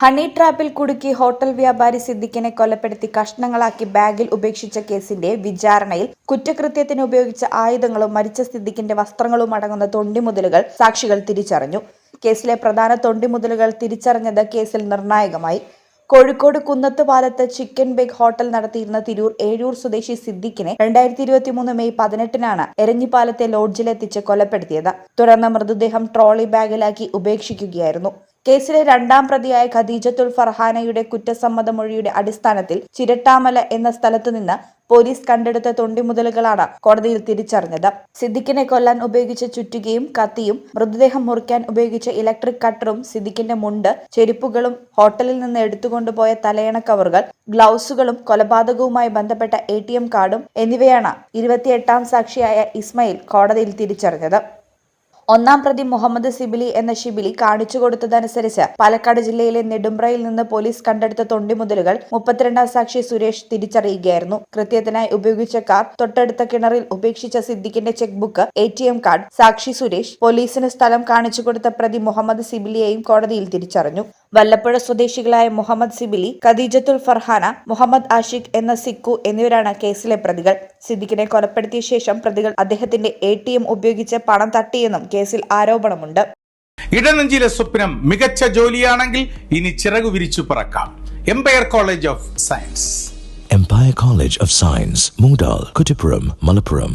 Honey ട്രാപ്പിൽ കുടുക്കി hotel വ്യാപാരി സിദ്ദിഖിനെ കൊലപ്പെടുത്തി കഷ്ണങ്ങളാക്കി ബാഗിൽ ഉപേക്ഷിച്ച കേസിന്റെ വിചാരണയിൽ കുറ്റകൃത്യത്തിന് ഉപയോഗിച്ച ആയുധങ്ങളും മരിച്ച സിദ്ദിഖിന്റെ വസ്ത്രങ്ങളും അടങ്ങുന്ന തൊണ്ടിമുതലുകൾ സാക്ഷികൾ തിരിച്ചറിഞ്ഞു. കേസിലെ പ്രധാന തൊണ്ടിമുതലുകൾ തിരിച്ചറിഞ്ഞത് കേസിൽ നിർണായകമായി. കോഴിക്കോട് കുന്നത്ത് പാലത്ത് ചിക്കൻ ബേഗ് ഹോട്ടൽ നടത്തിയിരുന്ന തിരൂർ ഏഴൂർ സ്വദേശി സിദ്ദിഖിനെ 2023 മെയ് 18-നാണ് എരഞ്ഞിപ്പാലത്തെ ലോഡ്ജിലെത്തിച്ച് കൊലപ്പെടുത്തിയത്. തുടർന്ന് മൃതദേഹം ട്രോളി ബാഗിലാക്കി ഉപേക്ഷിക്കുകയായിരുന്നു. കേസിലെ രണ്ടാം പ്രതിയായ ഖദീജത്തുൽ ഫർഹാനയുടെ കുറ്റസമ്മതമൊഴിയുടെ അടിസ്ഥാനത്തിൽ ചിരട്ടാമല എന്ന സ്ഥലത്തുനിന്ന് പോലീസ് കണ്ടെടുത്ത തൊണ്ടിമുതലുകളാണ് കോടതിയിൽ തിരിച്ചറിഞ്ഞത്. സിദ്ദിഖിനെ കൊല്ലാൻ ഉപയോഗിച്ച ചുറ്റുകയും കത്തിയും, മൃതദേഹം മുറിക്കാൻ ഉപയോഗിച്ച ഇലക്ട്രിക് കട്ടറും, സിദ്ദിഖിന്റെ മുണ്ട്, ചെരുപ്പുകളും, ഹോട്ടലിൽ നിന്ന് എടുത്തുകൊണ്ടുപോയ തലയണ കവറുകൾ, ഗ്ലൗസുകളും, കൊലപാതകവുമായി ബന്ധപ്പെട്ട ATM കാർഡും എന്നിവയാണ് 28-ാം സാക്ഷിയായ ഇസ്മയിൽ കോടതിയിൽ തിരിച്ചറിഞ്ഞത്. ഒന്നാം പ്രതി മുഹമ്മദ് സിബിലി എന്ന ഷിബിലി കാണിച്ചു കൊടുത്തതനുസരിച്ച് പാലക്കാട് ജില്ലയിലെ നെടുമ്പ്രയിൽ നിന്ന് പോലീസ് കണ്ടെടുത്ത തൊണ്ടിമുതലുകൾ 32-ാം സാക്ഷി സുരേഷ് തിരിച്ചറിയുകയായിരുന്നു. കൃത്യത്തിനായി ഉപയോഗിച്ച കാർ, തൊട്ടടുത്ത കിണറിൽ ഉപേക്ഷിച്ച സിദ്ദിഖിന്റെ ചെക്ക് ബുക്ക്, ATM കാർഡ് സാക്ഷി സുരേഷ്, പോലീസിന് സ്ഥലം കാണിച്ചു കൊടുത്ത പ്രതി മുഹമ്മദ് സിബിലിയെയും കോടതിയിൽ തിരിച്ചറിഞ്ഞു. വല്ലപ്പുഴ സ്വദേശികളായ മുഹമ്മദ് സിബിലി, ഖദീജത്തുൽ ഫർഹാന, മുഹമ്മദ് ആഷിഖ് എന്ന സിക്കു എന്നിവരാണ് കേസിലെ പ്രതികൾ. സിദ്ദിഖിനെ കൊലപ്പെടുത്തിയ ശേഷം പ്രതികൾ അദ്ദേഹത്തിന്റെ ATM ഉപയോഗിച്ച് പണം തട്ടിയെന്നും കേസിൽ ആരോപണമുണ്ട്. ഇടനെഞ്ചിലെ സ്വപ്നം മികച്ച ജോലിയാണെങ്കിൽ ഇനി ചിറകു വിരിച്ചു പറക്കാം. Empire college of science. Empire College of Science, Moondal, Kuttipuram, Malappuram.